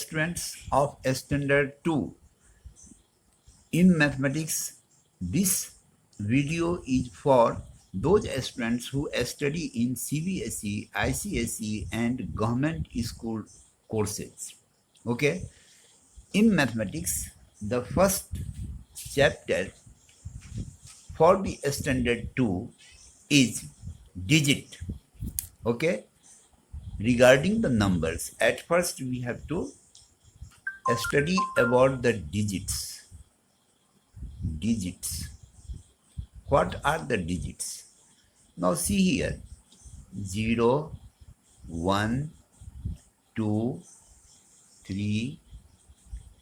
students of standard 2 in mathematics, this video is for those students who study in CBSE, ICSE and government school courses. Okay, in mathematics, the first chapter for the standard 2 is digit. Okay, regarding the numbers, at first we have to study about the digits. What are the digits? Now see here, 0, 1, 2, 3,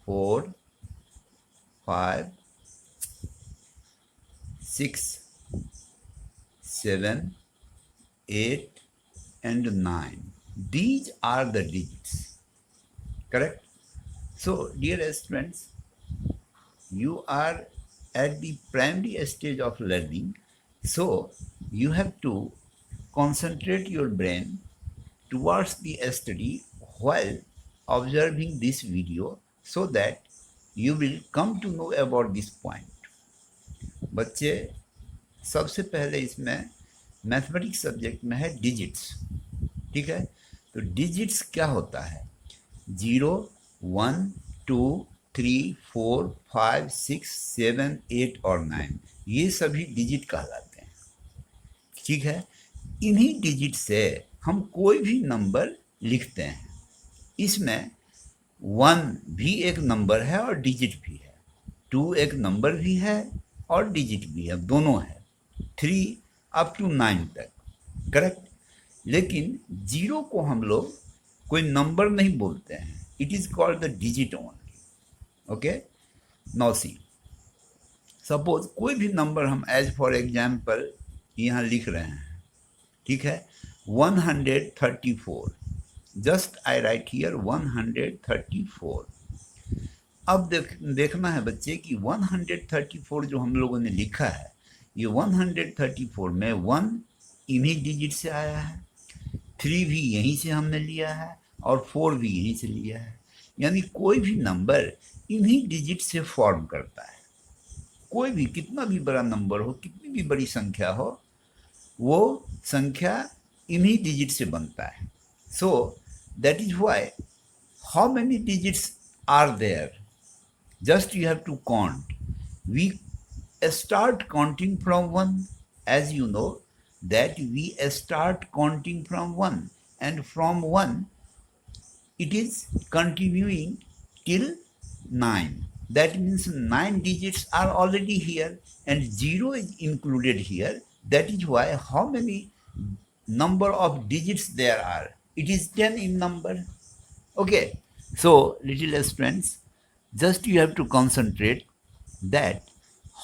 4, 5, 6, 7, 8 and 9. These are the digits, correct? So dear students, you are at the primary stage of learning, so you have to concentrate your brain towards the study while observing this video so that you will come to know about this point. बच्चे, सबसे पहले इसमें mathematics subject में है digits, ठीक है? तो digits क्या होता है? 0, 1, 2, 3, 4, 5, 6, 7, 8 और 9, ये सभी डिजिट कहलाते हैं, ठीक है? इन्हीं डिजिट से हम कोई भी नंबर लिखते हैं. इसमें 1 भी एक नंबर है और डिजिट भी है, 2 एक नंबर भी है और डिजिट भी है, दोनों है, 3 अप टू 9 तक, करेक्ट? लेकिन 0 को हम लोग कोई नंबर नहीं बोलते हैं, it is called the digit only. Okay, now see, suppose कोई भी नंबर हम एज फॉर एग्जाम्पल यहाँ लिख रहे हैं, ठीक है? 134. Just I right here 134. अब देखना है बच्चे कि 134 जो हम लोगों ने लिखा है, ये 134 में 1 इन्हीं डिजिट से आया है, 3 भी यहीं से हमने लिया है और 4 भी यहीं से लिया है. यानी कोई भी नंबर इन्हीं डिजिट से फॉर्म करता है. कोई भी कितना भी बड़ा नंबर हो, कितनी भी बड़ी संख्या हो, वो संख्या इन्हीं डिजिट से बनता है. So that is why how many digits are there, just you have to count. We start counting from 1, as you know that we start counting from 1, and from 1 it is continuing till 9. That means 9 digits are already here and 0 is included here. That is why how many number of digits there are? It is 10 in number. Okay, so little students, just you have to concentrate that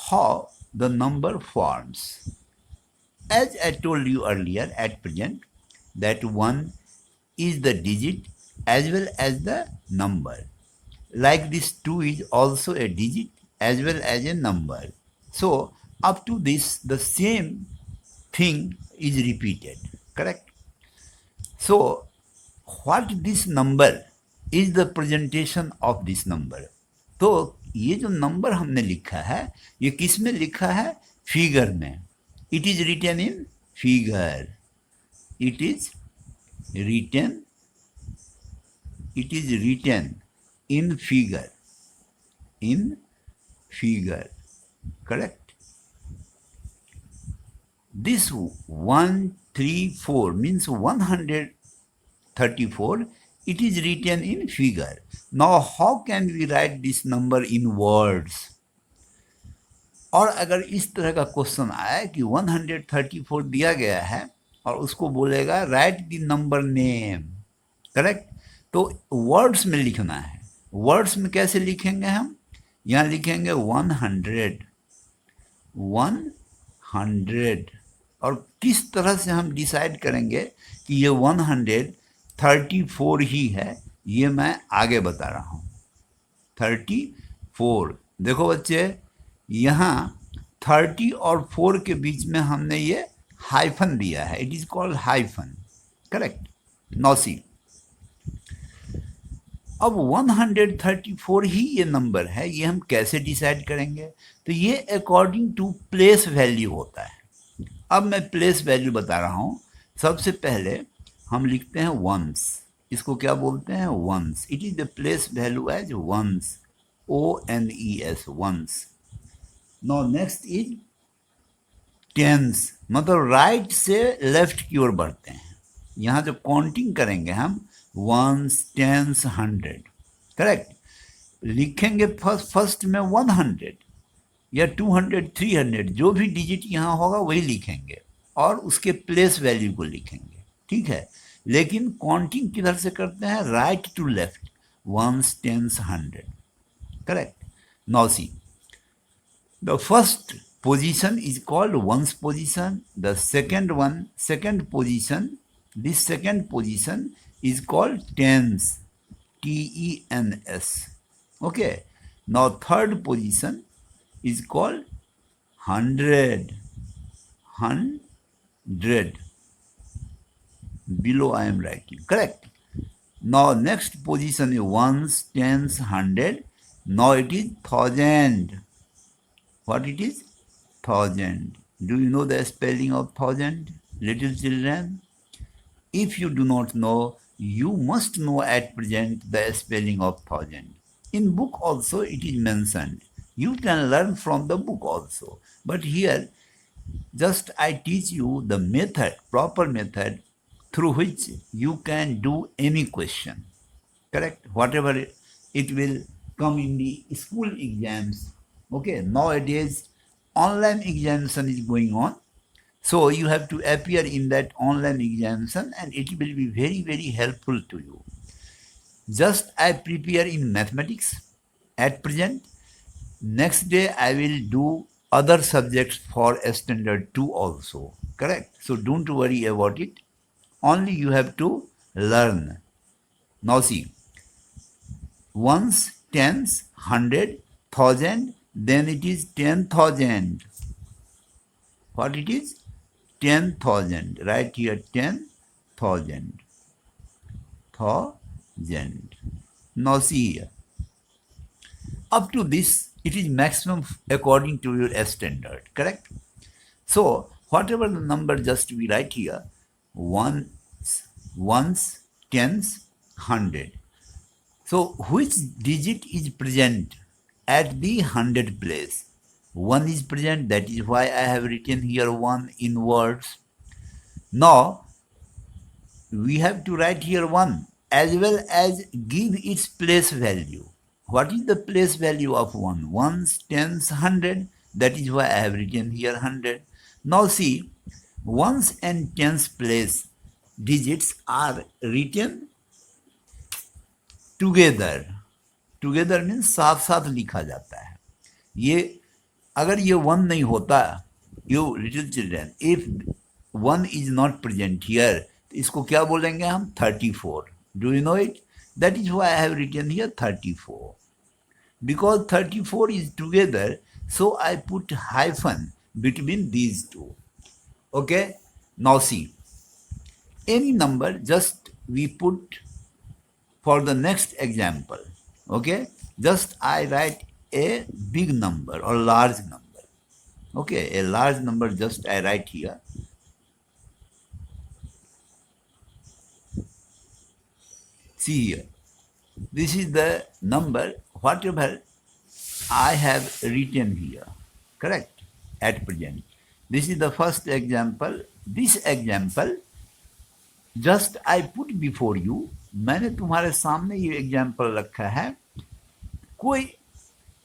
how the number forms. As I told you earlier, at present, that 1 is the digit as well as the number. Like this 2 is also a digit as well as a number. So up to this, the same thing is repeated, correct? So what this number is the presentation of this number. तो ये जो number हमने लिखा है, ये किस में लिखा है? फिगर में. It is written in figure. It is written in figure. Correct? This 134 means 134. It is written in figure. Now how can we write this number in words? और अगर इस तरह का क्वेश्चन आए कि 134 दिया गया है और उसको बोलेगा right the number name, correct? तो वर्ड्स में लिखना है. वर्ड्स में कैसे लिखेंगे हम? यहाँ लिखेंगे 100. और किस तरह से हम डिसाइड करेंगे कि ये 134 ही है, ये मैं आगे बता रहा हूँ. 34. देखो बच्चे, यहाँ 30 और 4 के बीच में हमने ये हाइफन दिया है. It is called hyphen, correct? Now सी, अब 134 ही ये नंबर है, ये हम कैसे डिसाइड करेंगे? तो ये अकॉर्डिंग टू प्लेस वैल्यू होता है। अब मैं प्लेस वैल्यू बता रहा हूँ। सबसे पहले हम लिखते हैं वंस, इसको क्या बोलते हैं? Ones. It is the place value as ones, ONES, ones. Now next is tens, मतलब राइट से लेफ्ट की ओर बढ़ते हैं। यहाँ जो काउंटिंग करेंगे हम, वंस, टेंस, 100, करेक्ट। लिखेंगे फर्स्ट में 100 या 200, 300, जो भी डिजिट यहाँ होगा वही लिखेंगे और उसके प्लेस वैल्यू को लिखेंगे, ठीक है। लेकिन काउंटिंग किधर से करते हैं? Right to left, ones, tens, 100, correct. Now see, the first position is called ones position. The second position, this second position is called tens, TENS. Okay. Now third position is called 100. Below I am writing, correct. Now next position is ones, tens, 100. Now it is 1000. What it is? 1000. Do you know the spelling of 1000, little children? If you do not know, you must know at present the spelling of 1000. In book also it is mentioned. You can learn from the book also. But here, just I teach you the method, proper method, through which you can do any question. Correct? Whatever it will come in the school exams. Okay, nowadays online examination is going on, so you have to appear in that online examination and it will be very, very helpful to you. Just I prepare in mathematics at present. Next day I will do other subjects for standard 2 also, correct? So don't worry about it, only you have to learn. Now see, ones, tens, 100, 1000, then it is 10,000. What it is? 10,000. Right here, 10,000. Now see here. Up to this, it is maximum according to your standard, correct? So, whatever the number just we write here, ones, tens, 100. So, which digit is present at the 100 place? 1 is present, that is why I have written here 1 in words. Now, we have to write here 1 as well as give its place value. What is the place value of 1? Ones, tens, 100. That is why I have written here 100. Now see, ones and tens place digits are written together. Together means साथ साथ लिखा जाता है। ये अगर ये 1 नहीं होता, you little children, if 1 is not present here, तो इसको क्या बोलेंगे हम? 34. Do you know it? That is why I have written here 34. Because 34 is together, so I put hyphen between these two. Okay? Now see, any number just we put for the next example. Okay? Just I write a big number or large number. Okay? A large number just I write here. See here. This is the number, whatever I have written here. Correct? At present. This is the first example. This example just I put before you. मैंने तुम्हारे सामने ये example रखा है, कोई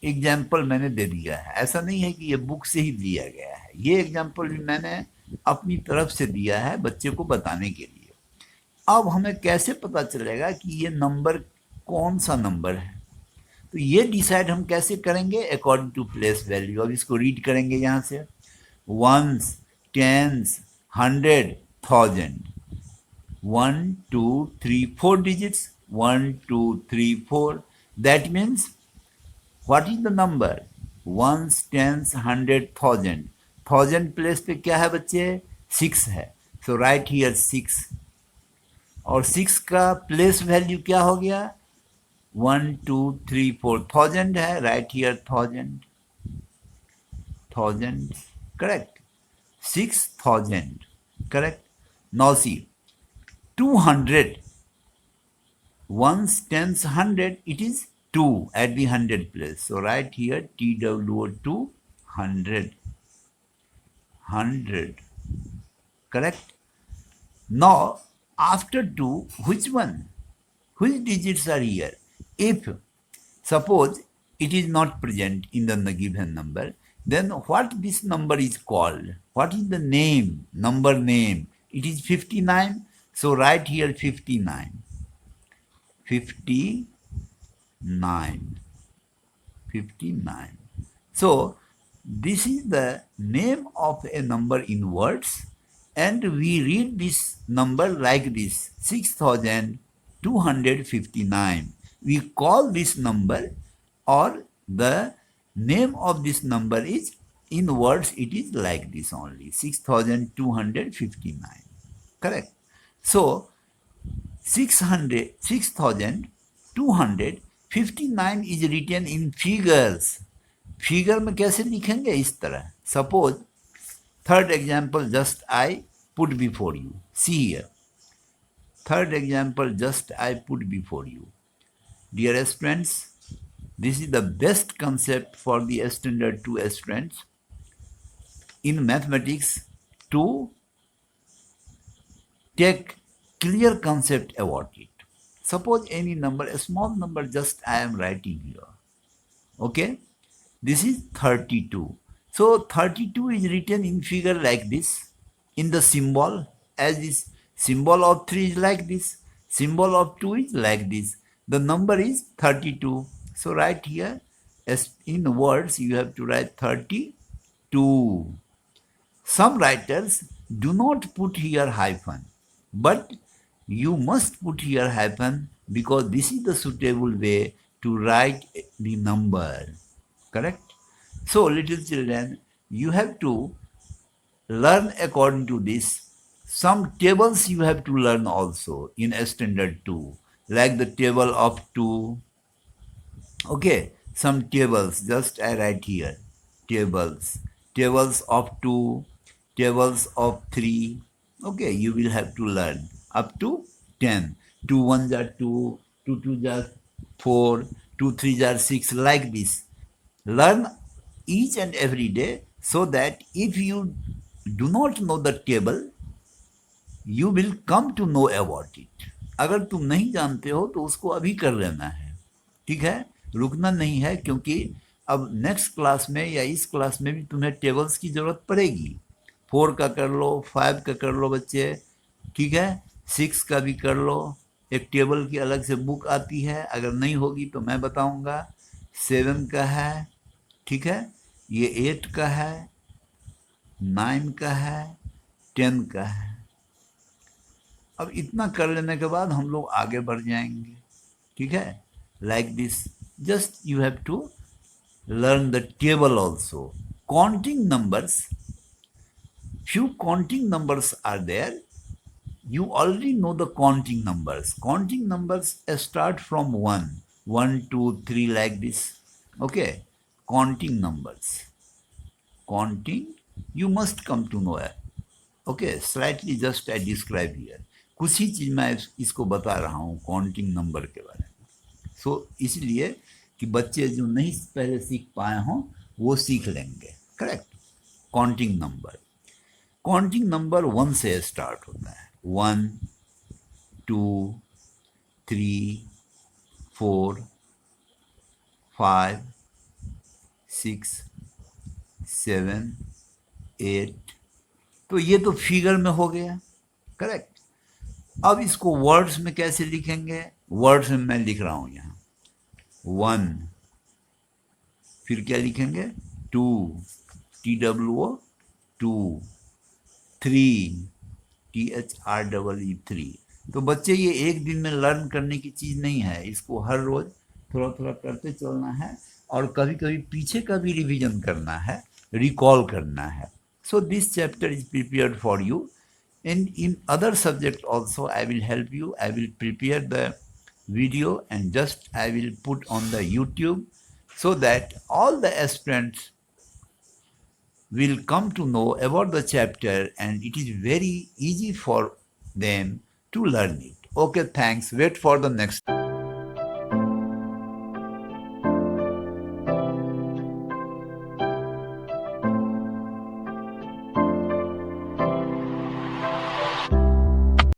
example मैंने दे दिया है। ऐसा नहीं है कि ये बुक से ही दिया गया है, ये एग्जाम्पल भी मैंने अपनी तरफ से दिया है बच्चे को बताने के लिए। अब हमें कैसे पता चलेगा कि ये नंबर कौन सा नंबर है? तो ये डिसाइड हम कैसे करेंगे? According to place value. अब इसको रीड करेंगे यहाँ से, ones, tens, 100, 1000, 1 2 3 4 digits, 1 2 3 4. That means what is the number? Ones, tens, 100, 1000. 1000 place पे क्या है बच्चे? 6 है। सो राइट हियर 6। और 6 का प्लेस वैल्यू क्या हो गया? 1 2 3 4 1000 है, right here 1000, correct. 6000, correct. Now see, 200, ones, tens, 100, it is 2 at the 100 place. So write here TWO2 100, correct. Now after 2, which one? Which digits are here? If suppose it is not present in the given number, then what this number is called? What is the name, number name? It is 59. So write here 59. 59. So this is the name of a number in words, and we read this number like this, 6259. We call this number, or the name of this number is, in words it is like this only, 6259, correct. So 6259 is written in figures. Figure में कैसे लिखेंगे? इस तरह. Suppose third example just I put before you. See here. Third example just I put before you. Dear students, this is the best concept for the standard 2 students in mathematics to take clear concept about it. Suppose any number, a small number, just I am writing here. Okay, this is 32. So 32 is written in figure like this, in the symbol, as this symbol of 3 is like this, symbol of 2 is like this. The number is 32. So write here, as in words you have to write 32. Some writers do not put here hyphen, but you must put here hyphen because this is the suitable way to write the number, correct? So little children, you have to learn according to this. Some tables you have to learn also in standard 2, like the table of 2. Okay, some tables, just I write here, tables of 2, tables of 3. Okay, you will have to learn up to 10. 2 1s are 2, 2 2s are 4, 2 3s are 6, like this. Learn each and every day, so that if you do not know the table, you will come to know about it. अगर तुम नहीं जानते हो तो उसको अभी कर लेना है, ठीक है, रुकना नहीं है, क्योंकि अब नेक्स्ट क्लास में या इस क्लास में भी तुम्हें टेबल्स की जरूरत पड़ेगी. 4 का कर लो, 5 का कर लो बच्चे, ठीक है, 6 का भी कर लो. एक टेबल की अलग से बुक आती है, अगर नहीं होगी तो मैं बताऊंगा. 7 का है, ठीक है, ये 8 का है, 9 का है, 10 का है. अब इतना कर लेने के बाद हम लोग आगे बढ़ जाएंगे, ठीक है, like this. Just you have to learn the table also. Counting numbers, few counting numbers are there. You already know the counting numbers. Counting numbers start from 1, 1 2 3 like this. Okay, counting numbers, counting you must come to know it. Okay, slightly just I describe here. कुछ ही चीज मैं इसको बता रहा हूँ counting number के बारे में. सो इसलिए कि बच्चे जो नहीं पहले सीख पाए हों वो सीख लेंगे, करेक्ट. काउंटिंग नंबर 1 से स्टार्ट होता है. 1 2 3 4 5 6 7 8. तो ये तो फिगर में हो गया, करेक्ट. अब इसको वर्ड्स में कैसे लिखेंगे? वर्ड्स में मैं लिख रहा हूं यहां 1, फिर क्या लिखेंगे 2, TWO 2, 3, THREE 3. तो बच्चे ये एक दिन में लर्न करने की चीज नहीं है, इसको हर रोज थोड़ा थोड़ा करते चलना है, और कभी कभी पीछे का भी रिवीजन करना है, रिकॉल करना है. So this chapter is prepared for you, and in other subject also I will help you. I will prepare the video and just I will put on the YouTube so that all the aspirants will come to know about the chapter and it is very easy for them to learn it. Okay, thanks. Wait for the next.